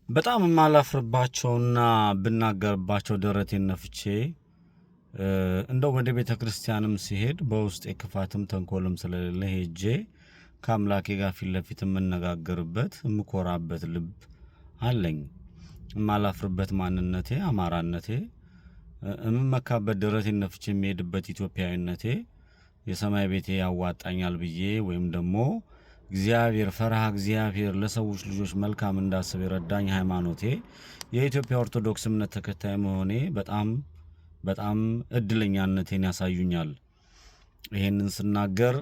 በጣም የማላፍርባቸውና ብናገርባቸው ደረቴን ነፍቼ እንደው ወደ ቤተ ክርስቲያንም ሲሄድ በውስጥ ክፋትም ተንኮልም ስለሌለ ሄጄ ከአምላኬ ጋር ፊት ለፊት የምነጋገርበት የምኮራበት ልብ አለኝ። የማላፍርበት ማንነቴ፣ አማራነቴ፣ የምመካበት ደረቴን ነፍቼ የሚሄድበት ኢትዮጵያዊነቴ የሰማይ ቤቴ ያዋጣኛል ብዬ ወይም ደግሞ እግዚአብሔር ፈርሃ እግዚአብሔር ለሰዎች ልጆች መልካም እንዳስብ የረዳኝ ሃይማኖቴ የኢትዮጵያ ኦርቶዶክስ እምነት ተከታይ መሆኔ በጣም እድለኛነቴን ያሳዩኛል። ይሄንን ስናገር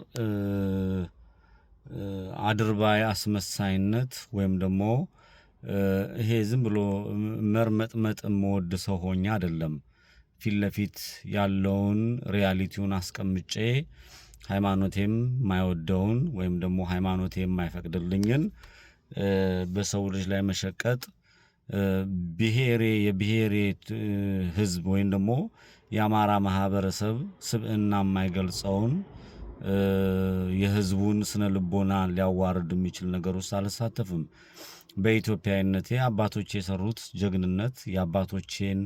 አድርባይ አስመሳይነት ወይም ደግሞ ይሄ ዝም ብሎ መርመጥመጥ የምወድ ሰው ሆኜ አይደለም። ፊት ለፊት ያለውን ሪያሊቲውን አስቀምጬ ሃይማኖቴም ማይወደውን ወይም ደግሞ ሃይማኖቴም ማይፈቅድልኝን በሰው ልጅ ላይ መሸቀጥ የብሔሬ ህዝብ ወይም ደግሞ የአማራ ማህበረሰብ ስብዕና የማይገልጸውን የህዝቡን ስነ ልቦና ሊያዋርድ የሚችል ነገር ውስጥ አልሳተፍም። በኢትዮጵያዊነቴ አባቶቼ የሰሩት ጀግንነት የአባቶቼን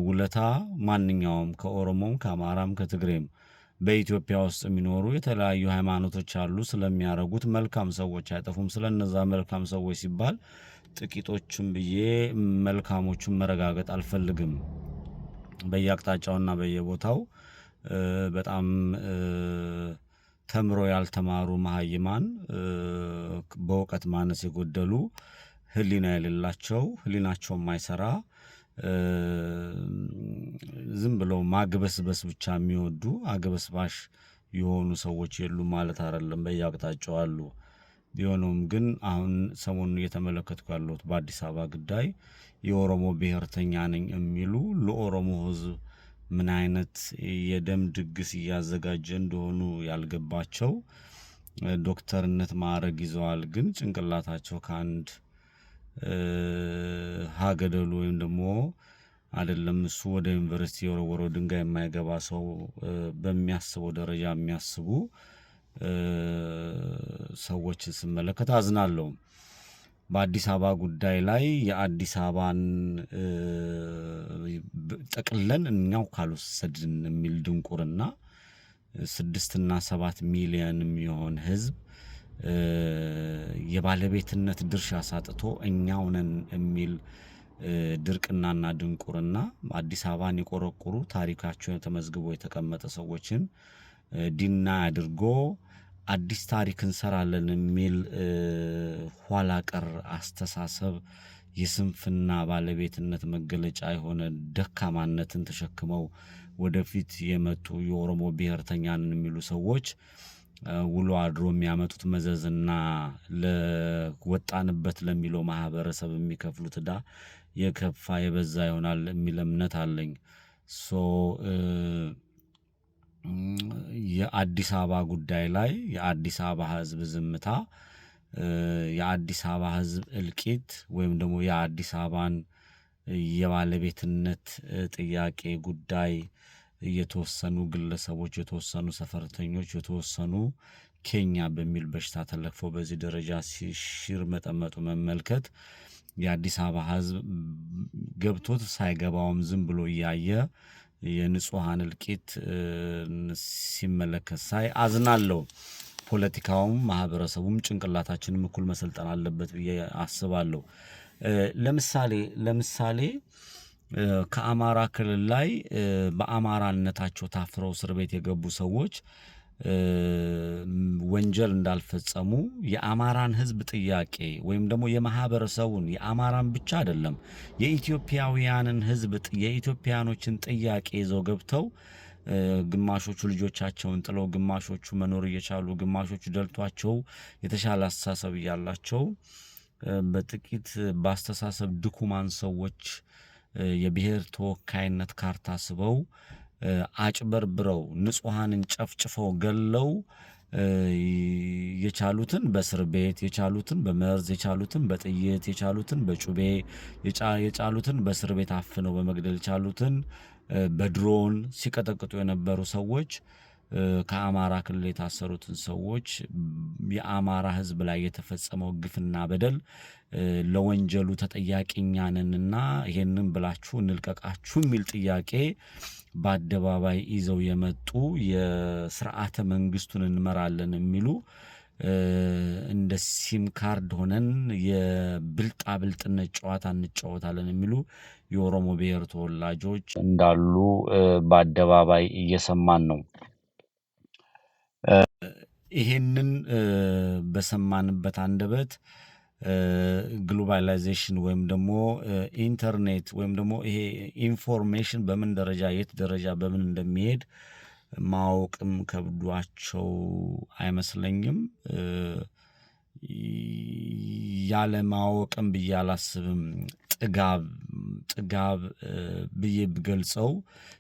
ውለታ ማንኛውም ከኦሮሞም ከአማራም ከትግሬም በኢትዮጵያ ውስጥ የሚኖሩ የተለያዩ ሃይማኖቶች አሉ። ስለሚያረጉት መልካም ሰዎች አይጠፉም። ስለነዛ መልካም ሰዎች ሲባል ጥቂቶቹም ብዬ መልካሞቹን መረጋገጥ አልፈልግም። በየአቅጣጫውና በየቦታው በጣም ተምሮ ያልተማሩ መሃይማን፣ በእውቀት ማነስ የጎደሉ፣ ህሊና የሌላቸው፣ ህሊናቸው የማይሰራ ዝም ብለው ማግበስበስ ብቻ የሚወዱ አግበስባሽ የሆኑ ሰዎች የሉም ማለት አይደለም። በየአቅጣጫው አሉ። ቢሆንም ግን አሁን ሰሞኑን እየተመለከትኩ ያለሁት በአዲስ አበባ ጉዳይ የኦሮሞ ብሔርተኛ ነኝ የሚሉ ለኦሮሞ ህዝብ ምን አይነት የደም ድግስ እያዘጋጀ እንደሆኑ ያልገባቸው ዶክተርነት ማዕረግ ይዘዋል፣ ግን ጭንቅላታቸው ከአንድ ሀገደሉ ወይም ደግሞ አይደለም እሱ ወደ ዩኒቨርሲቲ የወረወረው ድንጋይ የማይገባ ሰው በሚያስበው ደረጃ የሚያስቡ ሰዎችን ስመለከት አዝናለሁ። በአዲስ አበባ ጉዳይ ላይ የአዲስ አበባን ጠቅለን እኛው ካልወሰድን የሚል ድንቁርና 6 እና 7 ሚሊዮን የሚሆን ህዝብ የባለቤትነት ድርሻ ሳጥቶ እኛው ነን የሚል ድርቅናና ድንቁርና አዲስ አበባን የቆረቆሩ ታሪካቸው ተመዝግቦ የተቀመጠ ሰዎችን ዲና አድርጎ አዲስ ታሪክ እንሰራለን የሚል ኋላ ቀር አስተሳሰብ የስንፍና ባለቤትነት መገለጫ የሆነ ደካማነትን ተሸክመው ወደፊት የመጡ የኦሮሞ ብሔርተኛን የሚሉ ሰዎች ውሎ አድሮ የሚያመጡት መዘዝና ለወጣንበት ለሚለው ማህበረሰብ የሚከፍሉት ዕዳ የከፋ የበዛ ይሆናል የሚል እምነት አለኝ። የአዲስ አበባ ጉዳይ ላይ የአዲስ አበባ ህዝብ ዝምታ፣ የአዲስ አበባ ህዝብ እልቂት ወይም ደግሞ የአዲስ አበባን የባለቤትነት ጥያቄ ጉዳይ የተወሰኑ ግለሰቦች፣ የተወሰኑ ሰፈርተኞች፣ የተወሰኑ ኬኛ በሚል በሽታ ተለክፈው በዚህ ደረጃ ሲሽር መጠመጡ መመልከት የአዲስ አበባ ህዝብ ገብቶት ሳይገባውም ዝም ብሎ እያየ የንጹሃን እልቂት ሲመለከት ሳይ አዝናለሁ። ፖለቲካውም ማህበረሰቡም ጭንቅላታችንም እኩል መሰልጠን አለበት ብዬ አስባለሁ። ለምሳሌ ከአማራ ክልል ላይ በአማራነታቸው ታፍረው እስር ቤት የገቡ ሰዎች ወንጀል እንዳልፈጸሙ የአማራን ህዝብ ጥያቄ ወይም ደግሞ የማህበረሰቡን የአማራን ብቻ አይደለም የኢትዮጵያውያንን ህዝብ የኢትዮጵያኖችን ጥያቄ ይዘው ገብተው ግማሾቹ ልጆቻቸውን ጥለው ግማሾቹ መኖር እየቻሉ ግማሾቹ ደልቷቸው የተሻለ አስተሳሰብ እያላቸው በጥቂት በአስተሳሰብ ድኩማን ሰዎች የብሔር ተወካይነት ካርታ ስበው አጭበርብረው ንጹሃንን ጨፍጭፈው ገለው የቻሉትን በእስር ቤት የቻሉትን በመርዝ የቻሉትን በጥይት የቻሉትን በጩቤ የቻሉትን በእስር ቤት አፍነው በመግደል የቻሉትን በድሮን ሲቀጠቅጡ የነበሩ ሰዎች ከአማራ ክልል የታሰሩትን ሰዎች የአማራ ህዝብ ላይ የተፈጸመው ግፍና በደል ለወንጀሉ ተጠያቂ እኛ ነንና ይሄንን ብላችሁ እንልቀቃችሁ የሚል ጥያቄ በአደባባይ ይዘው የመጡ የስርዓተ መንግስቱን እንመራለን የሚሉ እንደ ሲም ካርድ ሆነን የብልጣብልጥነት ጨዋታ እንጫወታለን የሚሉ የኦሮሞ ብሔር ተወላጆች እንዳሉ በአደባባይ እየሰማን ነው። ይሄንን በሰማንበት አንደበት ግሎባላይዜሽን ወይም ደግሞ ኢንተርኔት ወይም ደግሞ ይሄ ኢንፎርሜሽን በምን ደረጃ የት ደረጃ በምን እንደሚሄድ ማወቅም ከብዷቸው አይመስለኝም። ያለ ማወቅም ብዬ አላስብም። ጥጋብ ብዬ ብገልጸው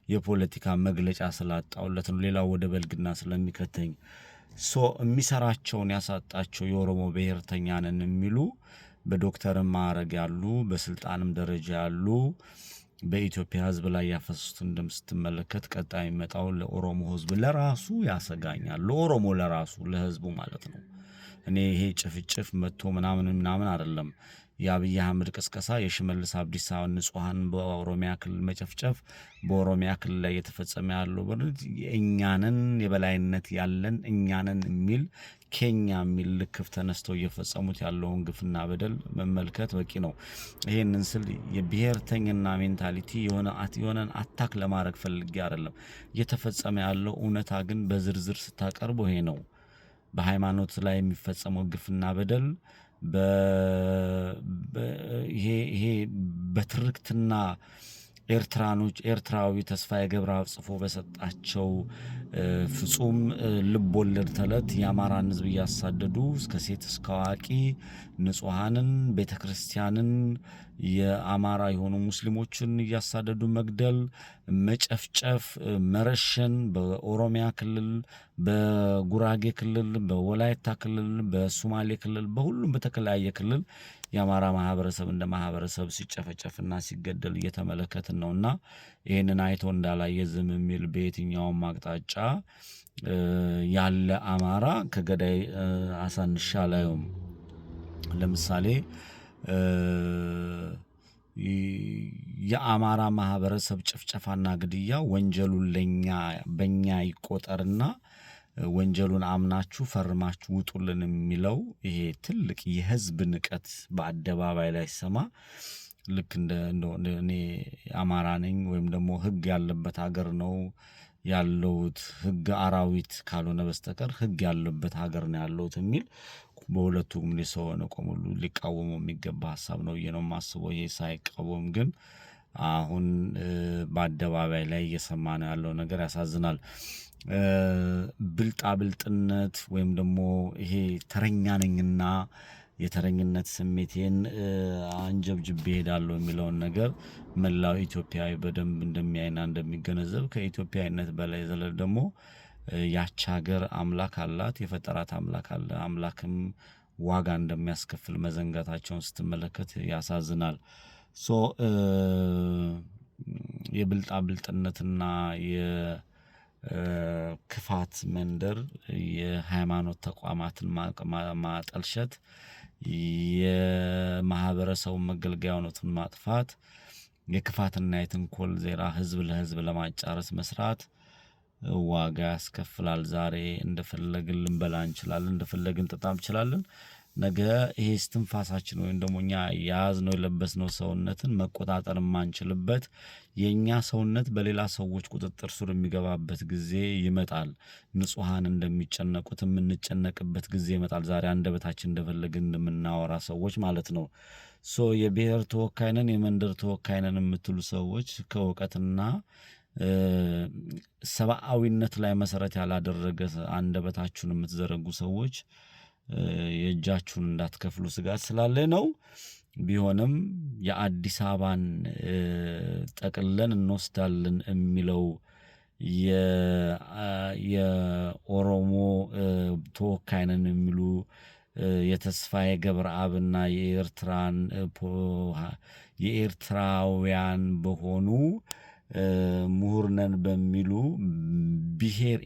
የፖለቲካ መግለጫ ስላጣውለት ነው። ሌላው ወደ በልግና ስለሚከተኝ የሚሰራቸውን ያሳጣቸው የኦሮሞ ብሔርተኛ ነን የሚሉ በዶክተርም ማዕረግ ያሉ በስልጣንም ደረጃ ያሉ በኢትዮጵያ ሕዝብ ላይ ያፈሰሱትን ደም ስትመለከት ቀጣይ የሚመጣው ለኦሮሞ ሕዝብ ለራሱ ያሰጋኛል። ለኦሮሞ ለራሱ ለሕዝቡ ማለት ነው። እኔ ይሄ ጭፍጭፍ መጥቶ ምናምን አይደለም። የአብይ አህመድ ቅስቀሳ የሽመልስ አብዲሳ ንጹሃን በኦሮሚያ ክልል መጨፍጨፍ በኦሮሚያ ክልል ላይ የተፈጸመ ያለው እኛንን የበላይነት ያለን እኛንን የሚል ኬኛ የሚል ልክፍ ተነስተው እየፈጸሙት ያለውን ግፍና በደል መመልከት በቂ ነው። ይሄንን ስል የብሔርተኝና ሜንታሊቲ የሆነን አታክ ለማድረግ ፈልጌ አይደለም። እየተፈጸመ ያለው እውነታ ግን በዝርዝር ስታቀርበው ይሄ ነው። በሃይማኖት ላይ የሚፈጸመው ግፍና በደል ይሄ በትርክትና ኤርትራዊ ተስፋዬ ገብረአብ ጽፎ በሰጣቸው ፍጹም ልብ ወለድ ተረት የአማራን ሕዝብ እያሳደዱ እስከ ሴት እስከ አዋቂ ንጹሃንን ቤተክርስቲያንን የአማራ የሆኑ ሙስሊሞችን እያሳደዱ መግደል፣ መጨፍጨፍ፣ መረሸን በኦሮሚያ ክልል፣ በጉራጌ ክልል፣ በወላይታ ክልል፣ በሶማሌ ክልል፣ በሁሉም በተለያየ ክልል የአማራ ማህበረሰብ እንደ ማህበረሰብ ሲጨፈጨፍና ሲገደል እየተመለከትን ነውና ይህንን አይቶ እንዳላየ ዝም የሚል በየትኛውም አቅጣጫ ያለ አማራ ከገዳይ አሳንሻ ላይም ለምሳሌ የአማራ ማህበረሰብ ጭፍጨፋና ግድያ ወንጀሉን በእኛ ይቆጠርና ወንጀሉን አምናችሁ ፈርማችሁ ውጡልን የሚለው ይሄ ትልቅ የህዝብ ንቀት በአደባባይ ላይ ሰማ ልክ እንደ እኔ አማራ ነኝ ወይም ደግሞ ህግ ያለበት ሀገር ነው ያለውት ህግ አራዊት ካልሆነ በስተቀር ህግ ያለበት ሀገር ነው ያለውት የሚል በሁለቱም ሊሰው ነው ቆሙሉ ሊቃወሙ የሚገባ ሐሳብ ነው ነው ማስበው። ይሄ ሳይቃወም ግን አሁን በአደባባይ ላይ እየሰማን ያለው ነገር ያሳዝናል። ብልጣብልጥነት ወይም ደግሞ ይሄ ተረኛ ነኝና የተረኝነት ስሜቴን አንጀብጅቤ ሄዳለሁ የሚለውን ነገር መላው ኢትዮጵያዊ በደንብ እንደሚያይና እንደሚገነዘብ ከኢትዮጵያዊነት በላይ ዘለል ደግሞ ያች ሀገር አምላክ አላት፣ የፈጠራት አምላክ አለ። አምላክም ዋጋ እንደሚያስከፍል መዘንጋታቸውን ስትመለከት ያሳዝናል። የብልጣብልጥነትና የክፋት መንደር የሃይማኖት ተቋማትን ማጠልሸት የማህበረሰቡ መገልገያ ሆነቱን ማጥፋት የክፋትና የትንኮል ዜራ ህዝብ ለህዝብ ለማጫረስ መስራት ዋጋ ያስከፍላል። ዛሬ እንደፈለግን ልንበላ እንችላለን፣ እንደፈለግን ልንጠጣ እንችላለን። ነገ ይሄ እስትንፋሳችን ወይም ደግሞ እኛ ያዝነው የለበስነው ሰውነትን መቆጣጠር የማንችልበት የኛ ሰውነት በሌላ ሰዎች ቁጥጥር ስር የሚገባበት ጊዜ ይመጣል። ንጹሃን እንደሚጨነቁት የምንጨነቅበት ጊዜ ይመጣል። ዛሬ አንደበታችን እንደፈለግን እንደምናወራ ሰዎች ማለት ነው። የብሔር ተወካይ ነን የመንደር ተወካይ ነን የምትሉ ሰዎች ከእውቀትና ሰብአዊነት ላይ መሰረት ያላደረገ አንደበታችሁን የምትዘረጉ ሰዎች የእጃችሁን እንዳትከፍሉ ስጋት ስላለ ነው። ቢሆንም የአዲስ አበባን ጠቅልለን እንወስዳለን የሚለው የኦሮሞ ተወካይ ነን የሚሉ የተስፋዬ ገብረአብና የኤርትራውያን በሆኑ ምሁር ነን በሚሉ ብሔር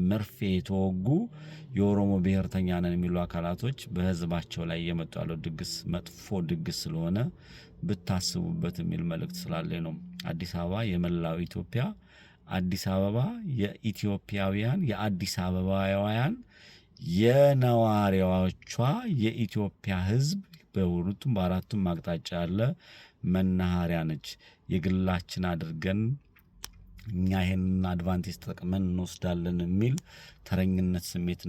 መርፌ የተወጉ የኦሮሞ ብሔርተኛ ነን የሚሉ አካላቶች በህዝባቸው ላይ እየመጡ ያለው ድግስ መጥፎ ድግስ ስለሆነ ብታስቡበት የሚል መልእክት ስላለኝ ነው። አዲስ አበባ የመላው ኢትዮጵያ፣ አዲስ አበባ የኢትዮጵያውያን፣ የአዲስ አበባውያን የነዋሪዎቿ የኢትዮጵያ ህዝብ በሁለቱም በአራቱም አቅጣጫ ያለ መናኸሪያ ነች። የግላችን አድርገን እኛ ይሄንን አድቫንቴጅ ተጠቅመን እንወስዳለን የሚል ተረኝነት ስሜት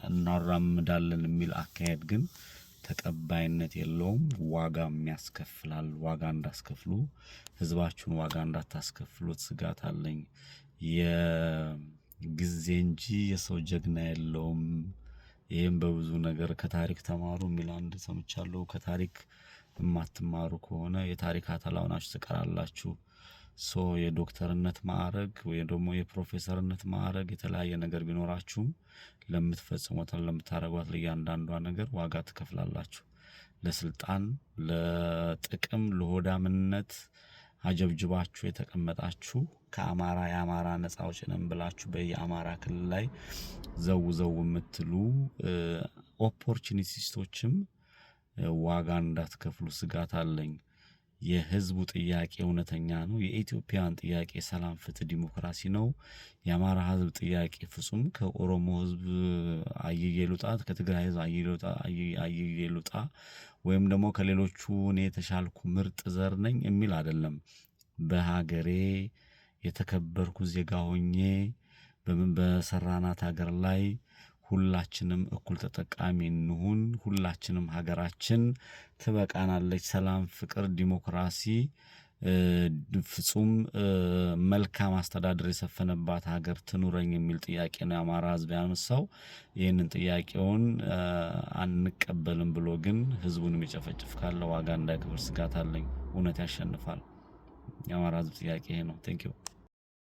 እናራምዳለን የሚል አካሄድ ግን ተቀባይነት የለውም። ዋጋም ያስከፍላል። ዋጋ እንዳስከፍሉ ህዝባችሁን ዋጋ እንዳታስከፍሉት ስጋት አለኝ። የጊዜ እንጂ የሰው ጀግና የለውም። ይህም በብዙ ነገር ከታሪክ ተማሩ የሚል አንድ ሰምቻለሁ። ከታሪክ የማትማሩ ከሆነ የታሪክ አተላውናችሁ ትቀራላችሁ። የዶክተርነት ማዕረግ ወይ ደግሞ የፕሮፌሰርነት ማዕረግ የተለያየ ነገር ቢኖራችሁም ለምትፈጽሙት ለምታረጓት ለእያንዳንዷ ነገር ዋጋ ትከፍላላችሁ። ለስልጣን፣ ለጥቅም፣ ለሆዳምነት አጀብጅባችሁ የተቀመጣችሁ ከአማራ የአማራ ነፃ አውጪ ነን ብላችሁ በየአማራ ክልል ላይ ዘው የምትሉ ኦፖርቹኒቲስቶችም ዋጋ እንዳትከፍሉ ስጋት አለኝ። የህዝቡ ጥያቄ እውነተኛ ነው። የኢትዮጵያን ጥያቄ ሰላም፣ ፍትህ፣ ዲሞክራሲ ነው። የአማራ ህዝብ ጥያቄ ፍጹም ከኦሮሞ ህዝብ አየየ ልውጣ፣ ከትግራይ ህዝብ አየየ ልውጣ ወይም ደግሞ ከሌሎቹ እኔ የተሻልኩ ምርጥ ዘር ነኝ የሚል አይደለም። በሀገሬ የተከበርኩ ዜጋ ሆኜ በሰራናት ሀገር ላይ ሁላችንም እኩል ተጠቃሚ እንሁን። ሁላችንም ሀገራችን ትበቃናለች። ሰላም፣ ፍቅር፣ ዲሞክራሲ፣ ፍጹም መልካም አስተዳደር የሰፈነባት ሀገር ትኑረኝ የሚል ጥያቄ ነው የአማራ ህዝብ ያነሳው። ይህንን ጥያቄውን አንቀበልም ብሎ ግን ህዝቡን የሚጨፈጭፍ ካለ ዋጋ እንዳይከፍል ስጋት አለኝ። እውነት ያሸንፋል። የአማራ ህዝብ ጥያቄ ይሄ ነው። ቴንኪው